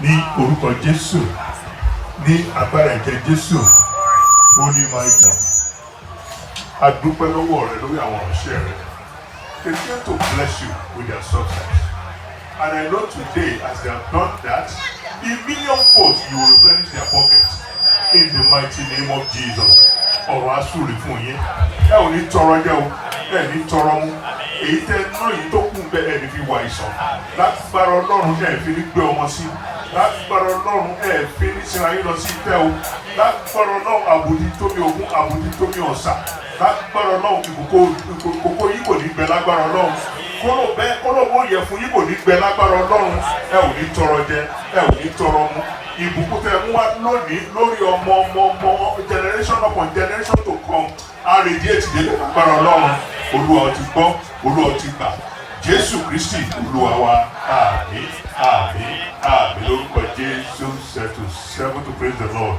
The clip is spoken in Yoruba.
ní orúkọ Jésù, ní agbára ẹ̀jẹ̀ Jésù, ó ní máa gbà. A dúpẹ́ lọ́wọ́ rẹ lórí àwọn ọ̀ṣẹ́ rẹ. Continue to bless you with their success. And I know today, as they have done that, in millionfold you will replenish their pockets. In the mighty name of Jesus. Ọ̀rọ̀ asúre fún yín. Ẹ ò ní tọrọ jẹ o, ẹ ní tọrọ mú. Èyí tẹ́ ná yìí tó kún bẹ́ẹ̀ ẹ ní fi wà ìsàn. Lágbára Ọlọ́run ẹ fi ní gbé ọmọ sí. Lágbára Ọlọ́run ẹ fi ní sinra yín lọ sí ìtẹ́ o. Lágbára Ọlọ́run àbòdì tómi ògún, àbòdì tómi ọ̀sà. Lágbára Ọlọ́run ìkòkò yìí kò ní gbẹ lágbára Ọlọ́run. Kólóbó yẹ fún yìí kò ní gbẹ lágbára Ọlọ́run. Ẹ ò ní tọrọ jẹ, ẹ ò ní tọrọ mú. Ìbùkún tẹ mú wá lónìí lórí ọmọ generation upon generation to come. A radiate délé lágbára Ọlọ́run. Olúwa ti gbọ́, Olúwa ti gbà. Jésù Kristi Olúwa wa. Àmín, àmín, àmín lórúkọ Jésù. Set to praise the Lord.